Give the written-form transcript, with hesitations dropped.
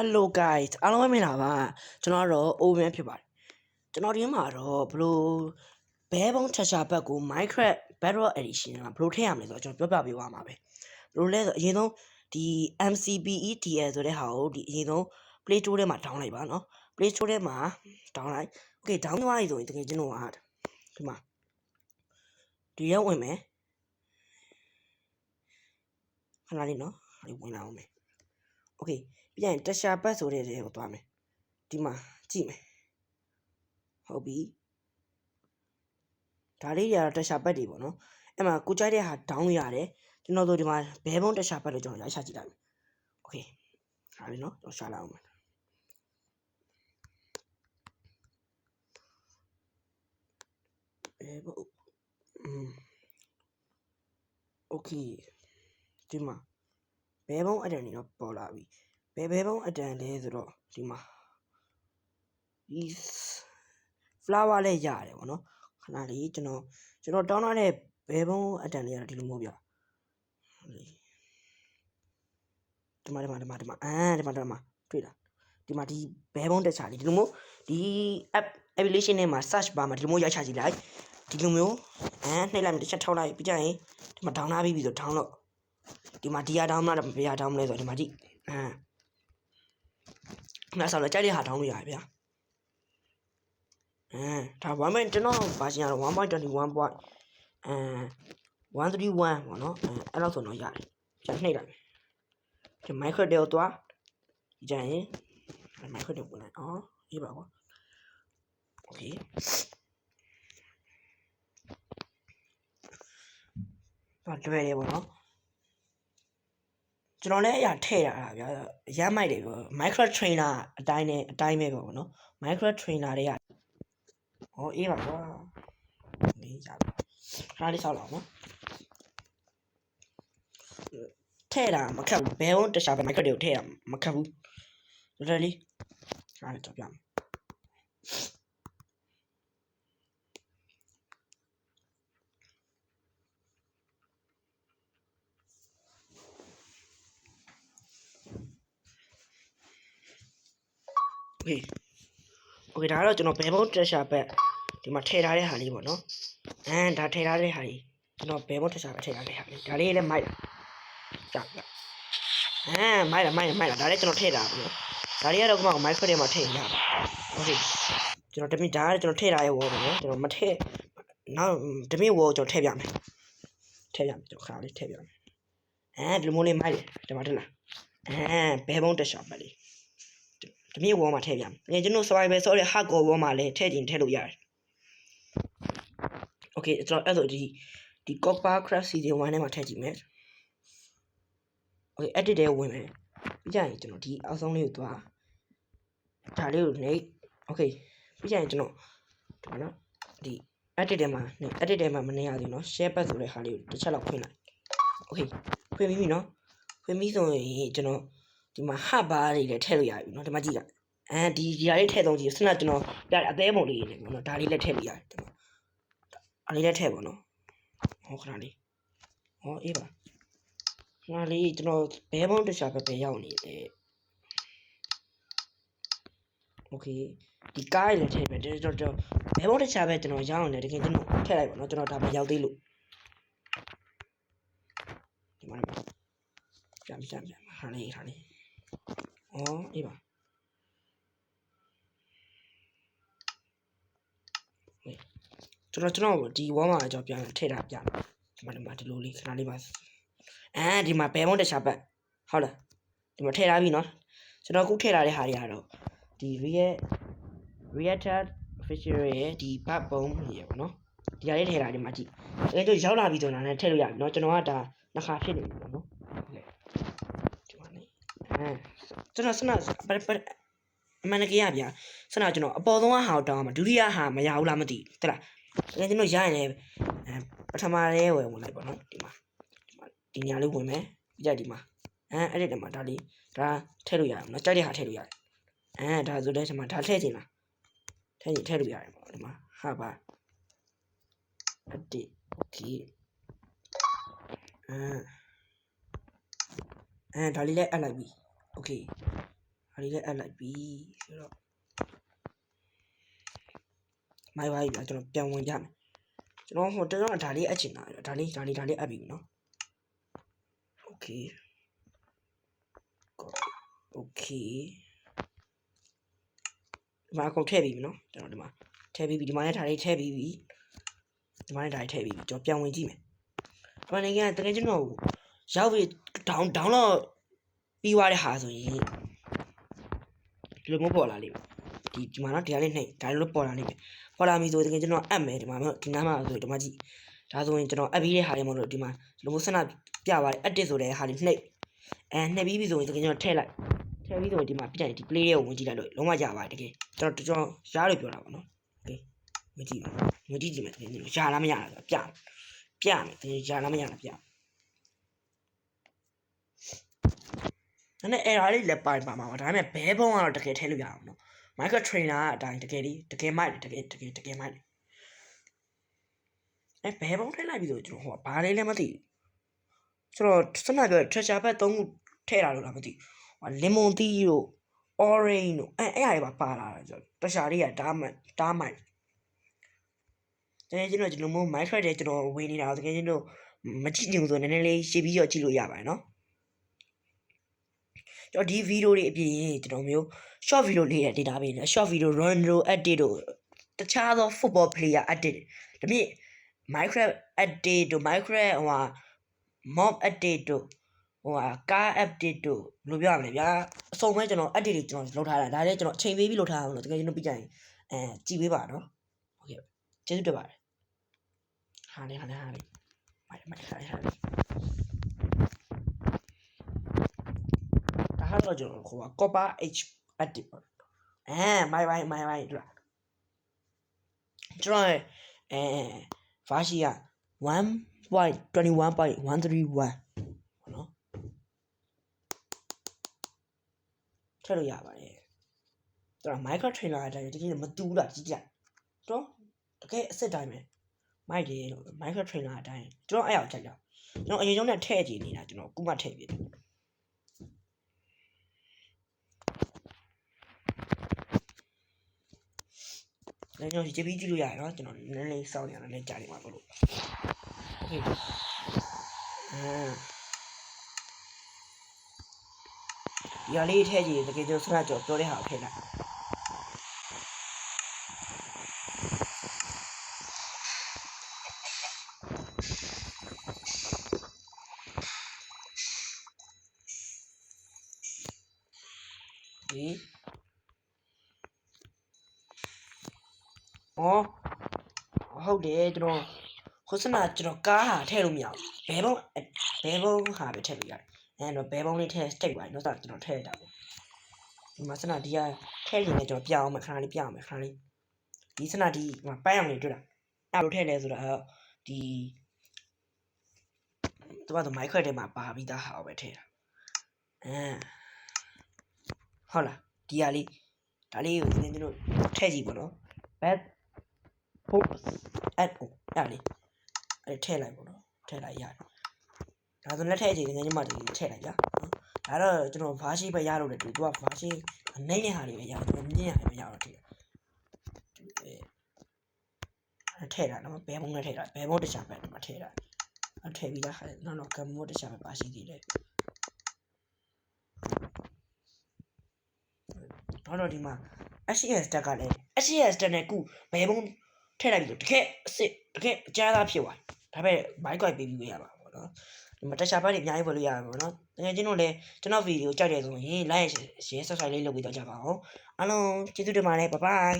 Hello guys အားလုံးပဲမင်္ဂလာပါကျွန်တော်ကတော့ Owen ဖြစ်ပါတယ်ကျွန်တော်ဒီမှာတော့ဘလို့ဘဲပုံးထက်ရှာဘက်ကို Minecraft Bedrock Edition ကဘလို့ထည့်ရမလဲဆိုတော့ကျွန်တော်ပြောပြပေးသွားမှာပဲဘလို့လဲဆိုအရင်ဆုံးဒီ MCPEDL ဆိုတဲ့ဟာကိုဒီအရင်ဆုံး Play Store ထဲမှာ down လိုက်ပါနော် Play Store ထဲမှာ down လိုက် Okay down သွားပြီဆိုရင်တကယ်ကျွန်တော်ကဒီမှာဒီရောက်ဝင်မယ်ခဏလေးနော်ဒီဝင်လာအောင်မယ် Okay ပြန်တရှာပတ်ဆိုတဲ့ကိုသွားမယ်ဒီမှာကြည့်မယ်ဟုတ်ပြီဒါလေးရတရှာပတ်တွေပေါ့နော်အဲ့မှာကိုကြိုက်တဲ့ဟာ down ရတယ်ကျွန်တော်တို့ဒီမှာဘဲပုံးတရှာပတ်လို့ကျွန်တော်ရိုက်ချကြည့်လိုက်မယ် Okay ဟာလေနော်ကျွန်တော်ရှာလိုက်အောင်မယ်ဘဲပုံးOkay ဒီမှာဘဲပုံးအတန်တွေတော့ပေါ်လာပြီဘဲပုံးအတန်လဲဆိုတော့ဒီမှာဒီ flower လေးရတယ်ပေါ့နော်ခဏလေးကျွန်တော်တောင်းထားတဲ့ဘဲပုံးအတန်လေးကတော့ဒီလိုမျိုးပြဒီမှာတွေ့လားဒီမှာဒီဘဲပုံးတက်ချလေးဒီလိုမျိုးဒီ application ထဲမှာ search bar မှာဒီလိုမျိုးရိုက်ချကြည့်လိုက်ဒီလိုမျိုးနှိပ်လိုက်တစ်ချက်ထောက်လိုက်ပြီးကြရင်ဒီမှာ down လာပြီးဆို down တော့ဒီမှာဒီဟာ down မှာဘယ်ဟာ down လဲဆိုတော့ဒီမှာကြည့်ငါဆောက်လဲကြိုက်တဲ့ဟာ down လို့ရတယ်ဗျာဒါ1.0ကျွန်တော် version ကတော့ 1.21.131 ပေါ့နော်အဲ့လောက်ဆိုတော့ရတယ်ပြန်နှိပ်လိုက်ဒီ Minecraft တွေကိုသွားကြရင် Minecraft တွေဝင်လိုက်အေးပါကွာ Okay လွယ်တယ်ပေါ့နော်ကျွန်တော်လည်းအရာထည့်ရတာဗျာရမ်းမိုက်တယ်ပေါ့ Minecraft trainer အတိုင်းပဲပေါ့နော် Minecraft trainer တွေကအေးပါကွာနေရပါခါလေးဆောက်လောက်နော်ထဲ့တာမခက်ဘူးဘဲဝန်တခြားပဲ Minecraft တွေကိုထဲ့တာမခက်ဘူးတော်တော်လေးအားတော့ပြမယ်โอเคဒါကတော့ကျွန်တော်ဘဲဘုံတက်ရှာဘက်ဒီမှာထည့်ထားတဲ့ဟာလေးပေါ့နော်ဒါထည့်ထားတဲ့ဟာလေးကျွန်တော်ဘဲဘုံတက်ရှာဘက်ထည့်ထားတဲ့ဟာလေးဒါလေးလည်းမိုက်တာကြာမိုက်တာဒါလည်းကျွန်တော်ထည့်တာပေါ့နော်ဒါလေးကတော့က Minecraft ထဲမှာထည့်ရတာโอเคကျွန်တော်တမင်ဒါကကျွန်တော်ထည့်ထားရဲ့ wall ပေါ့နော်ကျွန်တော်မထည့်နောက်တမင် wall ကျွန်တော်ထည့်ပြမယ်ကျွန်တော်ခါလေးထည့်ပြမယ်ဒီလိုမျိုးလေးမိုက်တယ်ဒီမှာတွေ့လားဘဲဘုံတက်ရှာဘက်လေးတမင် wall မှာထည့်ပြမယ်ကျွန်တော် survival ဆိုတဲ့ hardcore wall မှာလည်းထည့်လို့ရတယ်โอเคကျွန်တော်အဲ့ဆိုဒီ copper craft season 1ထဲမှာထည့်ကြည့်မယ်โอเค edit ထဲဝင်မယ်ပြီးကြရင်ကျွန်တော်ဒီအောက်ဆုံးလေးကိုသွားဒါလေးကိုနှိပ်โอเคပြီးကြရင်ကျွန်တော်ဒီမှာနော်ဒီ edit ထဲမှာမနေရသေးဘူးနော် share path ဆိုတဲ့ဟာလေးကိုတစ်ချက်လောက်ဖွင့်လိုက်โอเคဖွင့်ပြီးပြီနော်ဖွင့်ပြီးဆိုရင်ကျွန်တော်ဒီမှာ hub bar တွေလည်းထည့်လို့ရပြီနော်ဒီမှာကြည့်လိုက်ဒီဟာလေးထည့်သုံးကြည့်စနကျွန်တော်ပြအသေးပုံလေးနေပေါ့နော်ဒါလေးလည်းထည့်လို့ရတယ်ဒီမှာအားလေးလည်းထည့်ပေါ့နော်ခဏလေးအေးပါခဏလေးကျွန်တော်ဘဲဘုံတခြားပဲရောက်နေတယ်โอเคဒီကားလည်းထည့်ပဲကျွန်တော်ဘဲဘုံတခြားပဲကျွန်တော်ရောက်နေတယ်တကယ်ကျွန်တော်ထည့်လိုက်ပါနော်ကျွန်တော်ဒါမရောက်သေးလို့ဒီမှာပြန်ဟာလေးအေးပါကျွန်တော်ဒီဝါမှာကျွန်တော်ပြန်ထည့်တာပြဒီမှာဒီလိုလေးခဏလေးပါဒီမှာဘဲဘုံတခြားပတ်ဟုတ်လားဒီမှာထည့်ထားပြီနော်ကျွန်တော်ခုထည့်ထားတဲ့ဟာတွေကတော့ဒီ reactor fisher ရဲ့ဒီဘတ်ပုံးကြီးပေါ့နော်ဒီဟာလေးထည့်ထားဒီမှာကြည့်အဲတို့ရောက်လာပြီဆိုတော့လည်းထည့်လို့ရတယ်နော်ကျွန်တော်ကဒါနှစ်ခါဖြစ်နေပြီပေါ့နော်ဒီမှာနေကျွန်တော်စနအမှန်တကယ်ဗျာစနကျွန်တော်အပေါ်ဆုံးဟာတောင်းမှာဒုတိယဟာမရဘူးလားမသိဘူးတလားကျွန်တော်ရရင်လည်းပထမလေးဝင်လိုက်ပေါ့နော်ဒီမှာဒီညာလေးဝင်မယ်ပြီးကြဒီမှာအဲ့ဒီတမှာဒါလေးဒါထည့်လို့ရတယ်နော်ကြိုက်တဲ့ဟာထည့်လို့ရတယ်ဒါဆိုတဲ့ဒီမှာဒါထည့်ချင်လားထည့်လို့ရတယ်ပေါ့ဒီမှာဟာပါအတိဒီဒါလေးလည်းအပ်လိုက်ပြီโอเค လေးလည်းအပ်လိုက်ပြီဆိုတော့မိုက်ပါပြီဗျာကျွန်တော်ပြန်ဝင်ကြမယ်ကျွန်တော်ဟိုကျွန်တော်ဒါလေးအပ်ချင်တာဒါလေးအပ်ပြီနော်โอเคဒီမှာအကုန်ထည့်ပြီးပြီနော်ကျွန်တော်ဒီမှာထည့်ပြီးပြီဒီမှာလည်းဒါလေးထည့်ပြီးပြီဒီမှာလည်းဒါလေးထည့်ပြီးပြီကျွန်တော်ပြန်ဝင်ကြည့်မယ်ဒီမှာလည်းတကယ်ကျွန်တော်ရောက်ပြီးဒေါင်းတော့ပြီးသွားတဲ့ဟာဆိုရင်ဒီလိုမျိုးပေါ်လာလိမ့်မယ်ဒီမှာနော်ဒီကလေးနှိပ်ဒါလိုပေါ်လာလိမ့်မယ်ပေါ်လာပြီဆိုတကယ်ကျွန်တော်အပ်မယ်ဒီမှာဒီနားမှာဆိုဒီမှာကြည့်ဒါဆိုရင်ကျွန်တော်အပ်ပြီးတဲ့ဟာတွေမဟုတ်လို့ဒီမှာဒီလိုမျိုးဆန္ဒပြပါတယ်အတစ်ဆိုတဲ့ဟာတွေနှိပ်နှိပ်ပြီးပြီဆိုရင်တကယ်ကျွန်တော်ထည့်လိုက်ထည့်ပြီးဆိုရင်ဒီမှာပြလိုက်ဒီ play ရဲ့ကိုဝင်ကြည့်လိုက်လို့လုံးဝရပါတယ်တကယ်ကျွန်တော်ရားလို့ပြောတာပါနော်โอเคဝင်ကြည့်ကြည့်မယ်တကယ်ရလားမရလားပြမယ်တကယ်ရလားမရလားပြအဲ့ဒါလေးလည်းပါမှာပါဒါပေမဲ့ဘဲဘုံကတော့တကယ်ထည့်လို့ရအောင်နော် micro trainer အတိုင်းတကယ်မိုက်တယ်တကယ်မိုက်တယ်ဘဲဘုံထည့်လိုက်ပြီဆိုကျွန်တော်ဟိုဘာလေးလည်းမသိကျွန်တော်စနပြော treasure pack 3ခုထည့်တာလို့လားမသိဟို lemon tea တို့ orange တို့အဲ့အရာတွေပါလာတာကျွန်တော်တခြားတွေကတားမိုက်တကယ်ကျွန်တော်မို့ micro တဲ့ကျွန်တော်ဝေးနေတာတကယ်ကျွန်တော်မကြည့်ချင်ဘူးဆိုနည်းနည်းလေးရှင်းပြီးတော့ကြည့်လို့ရပါတယ်နော်ကျွန်တော်ဒီဗီဒီယိုတွေအပြင်ကျွန်တော်မျိုး short video လေးတဲ့ data ပေးနေ short video Ronaldo edit တို့တခြားသော football player edit ဒါပေမဲ့ Minecraft edit တို့ Minecraft ဟိုmob edit တို့ဟိုcar edit တို့ဘယ်လိုပြောရမလဲဗျာအစုံပဲကျွန်တော် edit တွေကျွန်တော်လုပ်ထားတာဒါလည်းကျွန်တော်အချိန်ပေးပြီးလုပ်ထားအောင်လို့တကယ်ကျွန်တော်ပြကြရင်ကြည့်ပေးပါနော်ဟုတ်ကဲ့ကျေးဇူးတင်ပါတယ်ဟာလေမိုက်တော့ကျွန်တော်ဟိုcopper h edit ပေါ့မိုက်တို့ကျွန်တော်version 1.21.131နော်ထည့်လို့ရပါတယ်ကျွန်တော် micro trainer အတိုင်းတကယ်မတူးလားကြည့်ကြတော့တကယ်အစ်စ်တိုင်းပဲမိုက်တယ်လို့ micro trainer အတိုင်းကျွန်တော်အဲ့အောင်ကြိုက်တော့ကျွန်တော်အရင်ဆုံးနဲ့ထည့်ကြည့်နေတာကျွန်တော်ခုမှထည့်ပြတယ်လည်းကျွန်တော်ကြည့်ပြီးကြည့်လို့ရတယ်နော်ကျွန်တော်နည်းနည်းစောင့်နေရတယ်လည်းကြားနေမှာပေါ့လို့โอเคဒီအလေးထည့်ကြည့်တကယ်ကျွန်တော်ဆက်ကြော်ပြောတဲ့ဟာကိုထည့်လိုက်ဒီဟုတ်တယ်ကျွန်တော်ခုစနာကျွန်တော်ကားဟာထည့်လို့မရဘူးဘဲဘုံဟာပဲထည့်လို့ရတယ်တော့ဘဲဘုံလေးထည့် stick ပါနော်ကျွန်တော်ထည့်တာပေါ့ဒီမှာစနာဒီကထည့်ရင်လည်းကျွန်တော်ပြအောင်မယ်ခဏလေးပြအောင်မယ်ခဏလေးဒီစနာဒီပန်းအောင်လေးတွေ့တာအဲ့လိုထည့်လဲဆိုတာဒီတော့မိုက်ခွက်ထဲမှာပါပြီးသားဟာပဲထည့်တာဟုတ်လားဒီဟာလေးဒါလေးကိုကျွန်တော်ထည့်ကြည့်ပေါ့နော်ဘက်ဟုတ်အဲ့လေးအဲ့ထည့်လိုက်ပေါ့နော်ထည့်လိုက်ရတယ်ဒါဆိုလက်ထည့်ကြည့်ငယ်ညမတူထည့်လိုက်ကြဒါတော့ကျွန်တော်ဘာရှိပဲရတော့တယ်သူကဘာရှိနေတဲ့ဟာတွေပဲရတော့ကျွန်တော်မြင်ရတယ်မရတော့ထည့်တာနော်ဘဲမုံနဲ့ထည့်တာဘဲမုံတခြားပဲဒီမှာထည့်တာအဲ့ထည့်ပြီးသားဟာနော်ကမ္ဘောတခြားပဲပါရှိသေးတယ်တော့ဒီမှာ SCS တက်ကလည်း SCS တက်နဲ့ခုဘဲမုံထည့်လိုက်ပြီတကယ်အစ်တကယ်အကျန်းသားဖြစ်သွားဒါပေမဲ့မိုက်ကွိုက်ပေးပြီးရပါပေါ့နော်ဒီမှာတခြားဘက်တွေအများကြီးပေါ်လို့ရပါပေါ့နော်တကယ်ချင်းတို့လည်းကျွန်တော်ဗီဒီယိုကြိုက်တယ်ဆိုရင် like share subscribe လေးလုပ်ပြီးတော့ကြပါအောင်အားလုံးကျေးဇူးတင်ပါတယ် bye bye